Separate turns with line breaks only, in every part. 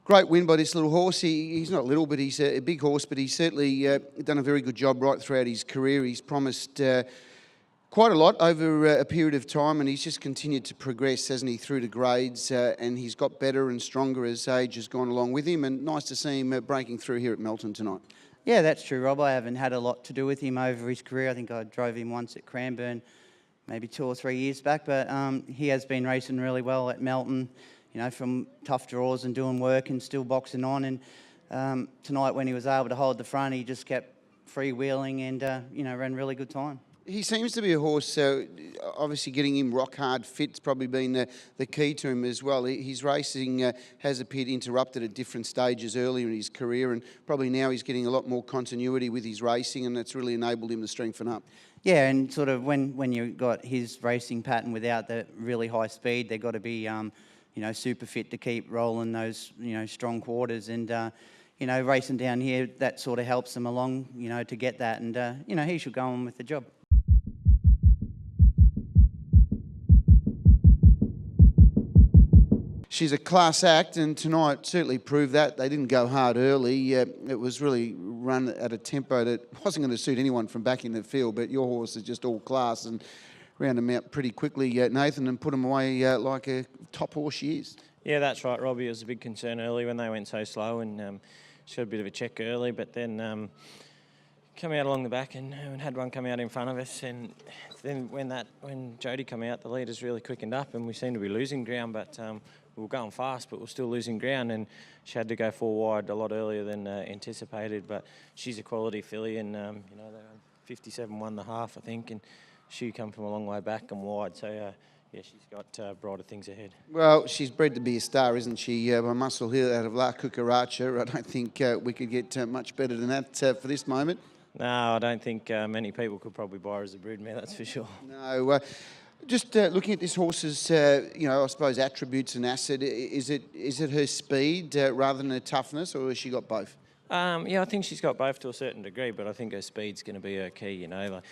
Great win by this little horse. He's not little, but he's a big horse, but he's certainly done a very good job right throughout his career. He's promised quite a lot over a period of time, and he's just continued to progress, hasn't he, through the grades, and he's got better and stronger as age has gone along with him, and nice to see him breaking through here at Melton tonight.
Yeah, that's true, Rob. I haven't had a lot to do with him over his career. I think I drove him once at Cranbourne, maybe 2 or 3 years back, but he has been racing really well at Melton, you know, from tough draws and doing work and still boxing on. And tonight when he was able to hold the front, he just kept freewheeling and, ran really good time.
He seems to be a horse, obviously getting him rock hard fit's probably been the key to him as well. His racing has appeared interrupted at different stages earlier in his career, and probably now he's getting a lot more continuity with his racing, and that's really enabled him to strengthen up.
Yeah, and sort of when you've got his racing pattern without the really high speed, they've got to be, super fit to keep rolling those, strong quarters. And, racing down here, that sort of helps them along, to get that. And, he should go on with the job.
She's a class act, and tonight certainly proved that. They didn't go hard early. It was really run at a tempo that wasn't going to suit anyone from back in the field, but your horse is just all class and round them out pretty quickly, Nathan, and put them away like a top horse she is.
Yeah, that's right, Robbie. It was a big concern early when they went so slow, and she had a bit of a check early, but then come out along the back and had one come out in front of us, and then when Jody come out, the leaders really quickened up, and we seemed to be losing ground, but we were going fast, but we're still losing ground, and she had to go 4 wide a lot earlier than anticipated. But she's a quality filly, and they're 57.1.5, I think, and she come from a long way back and wide. So she's got brighter things ahead.
Well, she's bred to be a star, isn't she? By Muscle Hill out of La Cucaracha. I don't think we could get much better than that for this moment.
No, I don't think many people could probably buy her as a broodmare, that's for sure.
No. Just looking at this horse's, I suppose attributes and asset, is it her speed rather than her toughness, or has she got both?
I think she's got both to a certain degree, but I think her speed's going to be her key, like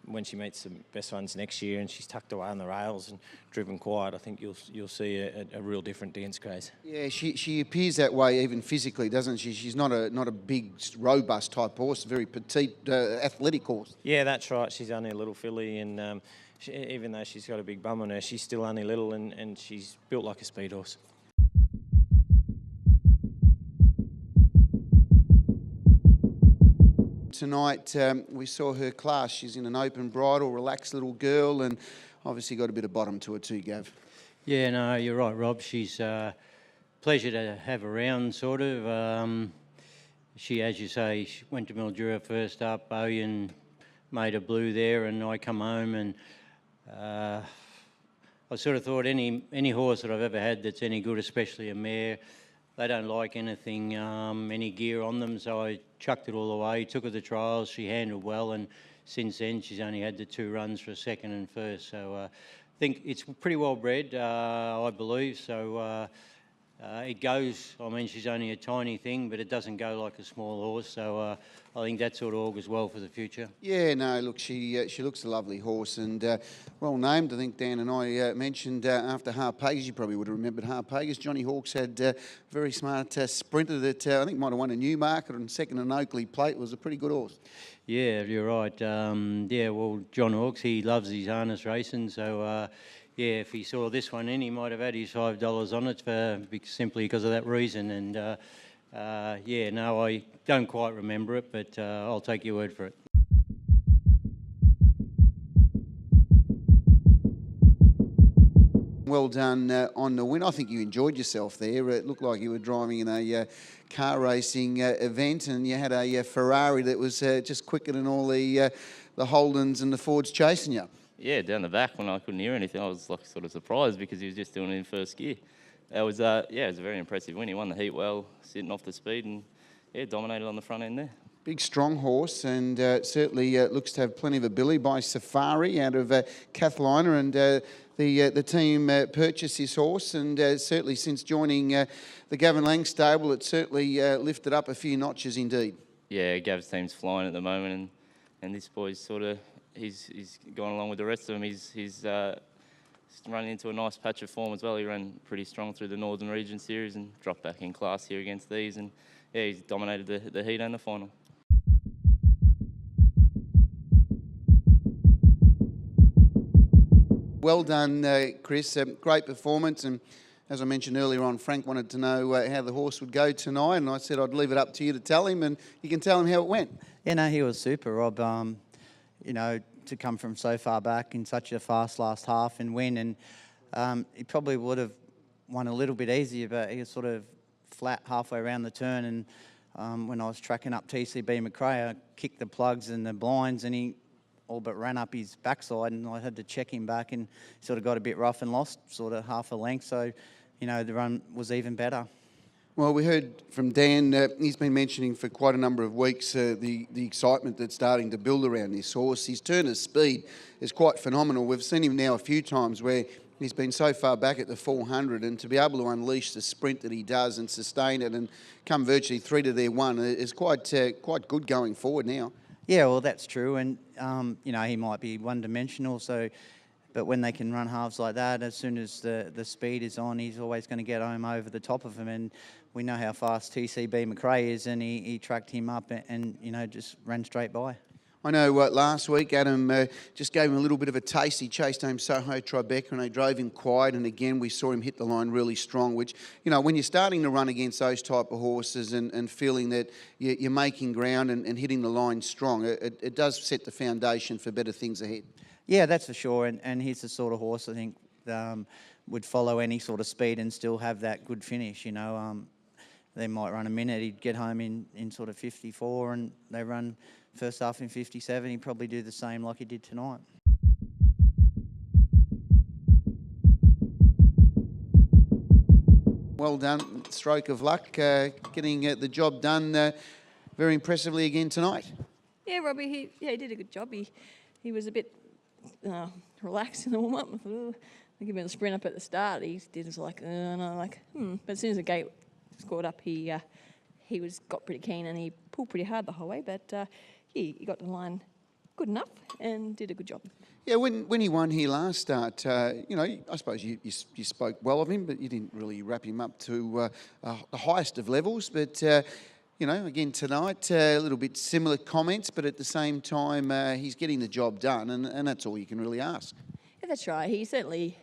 when she meets the best ones next year and she's tucked away on the rails and driven quiet, I think you'll see a real different dance craze. Yeah,
she appears that way even physically, doesn't she? She's not a big, robust type horse, a very petite, athletic horse.
Yeah, that's right. She's only a little filly, and even though she's got a big bum on her, she's still only little, and she's built like a speed horse.
Tonight we saw her class. She's in an open bridle, relaxed little girl, and obviously got a bit of bottom to her too, Gav.
Yeah, no, you're right, Rob. She's a pleasure to have around, sort of. She, as you say, she went to Mildura first up. Owen made a blue there, and I come home, and I sort of thought any horse that I've ever had that's any good, especially a mare, they don't like anything, any gear on them, so I chucked it all away, took her to trials, she handled well, and since then she's only had the 2 runs for second and first, so I think it's pretty well bred, I believe, so it goes, she's only a tiny thing, but it doesn't go like a small horse, so I think that sort of augurs well for the future.
Yeah, no, look, she looks a lovely horse, and well named. I think Dan and I mentioned after Harpagus, you probably would have remembered Harpagus. Johnny Hawkes had a very smart sprinter that I think might have won a Newmarket and second an Oakley Plate. It was a pretty good horse.
Yeah, you're right. John Hawkes, he loves his harness racing, so if he saw this one in, he might have had his $5 on it simply because of that reason. And I don't quite remember it, but I'll take your word for it.
Well done on the win. I think you enjoyed yourself there. It looked like you were driving in a car racing event, and you had a Ferrari that was just quicker than all the Holdens and the Fords chasing you.
Yeah, down the back when I couldn't hear anything, I was sort of surprised because he was just doing it in first gear. It was a very impressive win. He won the heat well, sitting off the speed, and dominated on the front end there.
Big, strong horse, and certainly looks to have plenty of ability. By Safari out of Kathliner, and the team purchased this horse, and certainly since joining the Gavin Lang stable, it's certainly lifted up a few notches indeed.
Yeah, Gav's team's flying at the moment, and this boy's sort of he's gone along with the rest of them. He's running into a nice patch of form as well. He ran pretty strong through the Northern Region Series and dropped back in class here against these. And yeah, he's dominated the heat and the final.
Well done, Chris. Great performance. And as I mentioned earlier on, Frank wanted to know how the horse would go tonight. And I said I'd leave it up to you to tell him, and you can tell him how it went.
Yeah, no, he was super, Rob. You know, to come from so far back in such a fast last half and win. And he probably would have won a little bit easier, but he was sort of flat halfway around the turn. And when I was tracking up TCB McRae, I kicked the plugs and the blinds, and he all but ran up his backside, and I had to check him back, and sort of got a bit rough and lost sort of half a length. So, you know, the run was even better.
Well, we heard from Dan, he's been mentioning for quite a number of weeks the excitement that's starting to build around this horse. His turn of speed is quite phenomenal. We've seen him now a few times where he's been so far back at the 400, and to be able to unleash the sprint that he does and sustain it and come virtually 3 to their 1 is quite good going forward now.
Yeah, well, that's true. And, you know, he might be one-dimensional, so... But when they can run halves like that, as soon as the speed is on, he's always going to get home over the top of him. And we know how fast TCB McRae is, and he tracked him up and, you know, just ran straight by.
I know last week Adam just gave him a little bit of a taste. He chased home Soho Tribeca and they drove him quiet, and again we saw him hit the line really strong, which, you know, when you're starting to run against those type of horses and feeling that you're making ground and hitting the line strong, it does set the foundation for better things ahead.
Yeah, that's for sure. And he's the sort of horse I think would follow any sort of speed and still have that good finish. You know, they might run a minute, he'd get home in sort of 54, and they run first half in 57. He'd probably do the same like he did tonight.
Well done, stroke of luck, getting the job done very impressively again tonight.
Yeah, Robbie, he did a good job. He was a bit relaxed in the warm-up. I give him a sprint up at the start. He did was like, and I'm like, But as soon as the gate scored up, he got pretty keen and he pulled pretty hard the whole way. But he got the line good enough and did a good job.
Yeah, when he won here last start, you know, I suppose you spoke well of him, but you didn't really wrap him up to the highest of levels. But you know, again tonight, a little bit similar comments, but at the same time, he's getting the job done, and that's all you can really ask.
Yeah, that's right. He's certainly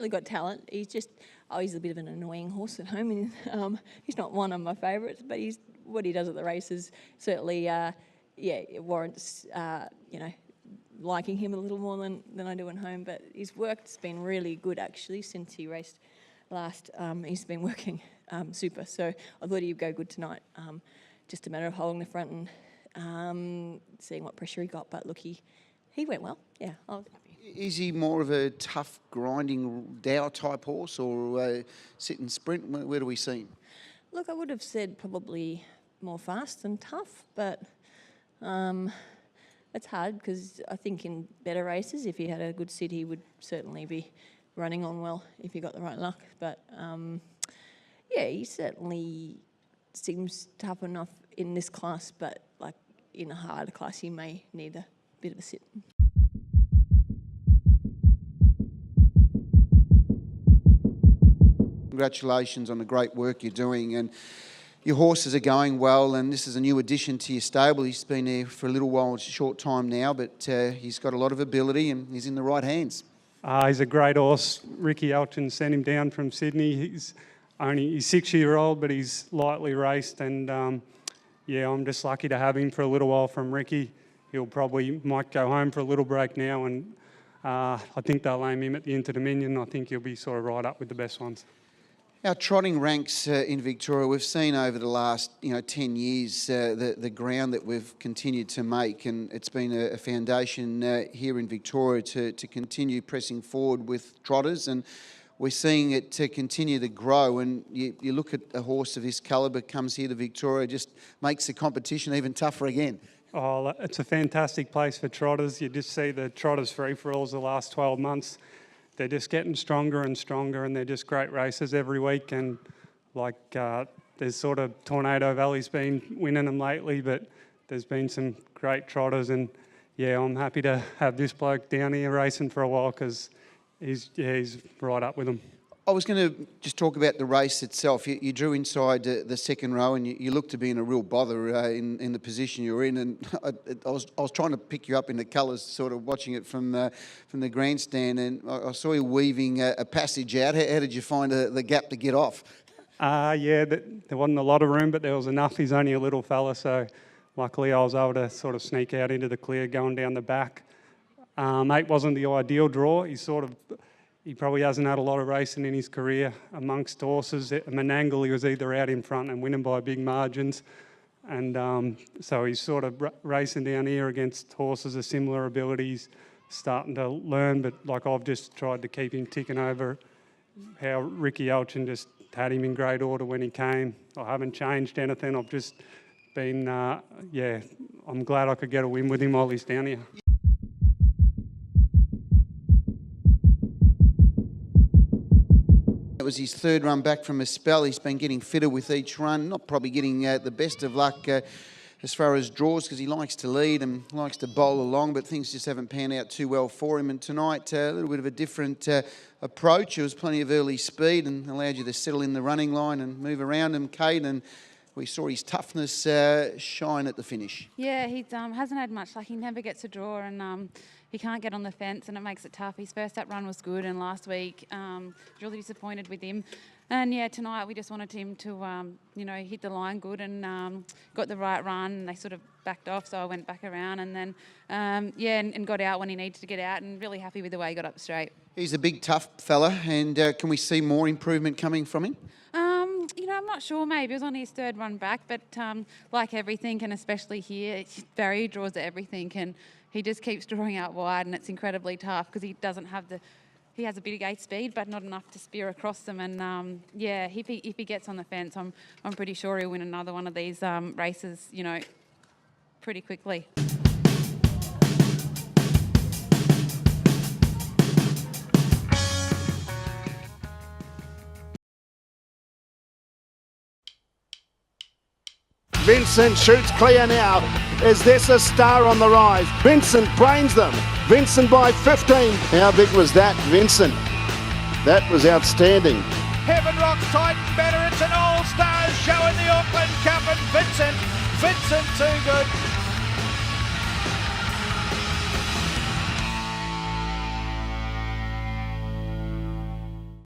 got talent. He's just he's a bit of an annoying horse at home, and he's not one of my favourites. But what he does at the races certainly, it warrants you know, liking him a little more than I do at home. But his work's been really good actually since he raced last. He's been working super. So I thought he'd go good tonight. Just a matter of holding the front and seeing what pressure he got. But look, he went well. Yeah, I was happy.
Is he more of a tough, grinding Dow type horse, or sit and sprint? Where do we see him?
Look, I would have said probably more fast than tough, but it's hard because I think in better races, if he had a good sit, he would certainly be running on well if he got the right luck. But he certainly seems tough enough in this class, but like in a harder class, he may need a bit of a sit.
Congratulations on the great work you're doing, and your horses are going well, and this is a new addition to your stable. He's been there for a little while, it's a short time now, but he's got a lot of ability and he's in the right hands.
He's a great horse. Ricky Elton sent him down from Sydney. He's 6-year-old, but he's lightly raced, and I'm just lucky to have him for a little while from Ricky. He'll probably might go home for a little break now, and I think they'll aim him at the Inter-Dominion. I think he'll be sort of right up with the best ones.
Our trotting ranks in Victoria, we've seen over the last 10 years the ground that we've continued to make, and it's been a foundation here in Victoria to continue pressing forward with trotters, and we're seeing it to continue to grow. And you look at a horse of this calibre comes here to Victoria, just makes the competition even tougher again.
Oh, it's a fantastic place for trotters. You just see the trotters free-for-alls the last 12 months. They're just getting stronger and stronger, and they're just great races every week. And there's sort of Tornado Valley's been winning them lately, but there's been some great trotters. And I'm happy to have this bloke down here racing for a while, because he's right up with them.
I was going to just talk about the race itself. You drew inside the second row, and you looked to be in a real bother in the position you were in. And I was trying to pick you up in the colours, sort of watching it from the grandstand, and I saw you weaving a passage out. How did you find the gap to get off?
Yeah, there wasn't a lot of room, but there was enough. He's only a little fella, so luckily I was able to sort of sneak out into the clear going down the back. 8 wasn't the ideal draw. He probably hasn't had a lot of racing in his career amongst horses. At Menangle, he was either out in front and winning by big margins. And so he's sort of racing down here against horses of similar abilities, starting to learn. But like I've just tried to keep him ticking over how Ricky Elchin just had him in great order when he came. I haven't changed anything. I've just been, I'm glad I could get a win with him while he's down here.
It was his third run back from a spell. He's been getting fitter with each run, not probably getting the best of luck as far as draws, because he likes to lead and likes to bowl along, but things just haven't panned out too well for him. And tonight, a little bit of a different approach. There was plenty of early speed and allowed you to settle in the running line and move around him, Kate, and we saw his toughness shine at the finish.
Yeah, he hasn't had much luck. He never gets a draw, and he can't get on the fence, and it makes it tough. His first up run was good, and last week, really disappointed with him. And yeah, tonight we just wanted him to, hit the line good and got the right run. And they sort of backed off, so I went back around and then, and got out when he needed to get out, and really happy with the way he got up straight.
He's a big, tough fella, and can we see more improvement coming from him?
I'm not sure, maybe. It was on his third run back, but like everything, and especially here, Barry draws at everything, and he just keeps drawing out wide, and it's incredibly tough because he doesn't have he has a big gate speed, but not enough to spear across them. And if he gets on the fence, I'm pretty sure he'll win another one of these races, pretty quickly.
Vincent shoots clear now. Is this a star on the rise? Vincent brains them. Vincent by 15. How big was that, Vincent? That was outstanding.
Heaven Rock's Titan better. It's an all-stars show in the Auckland Cup, and Vincent too good.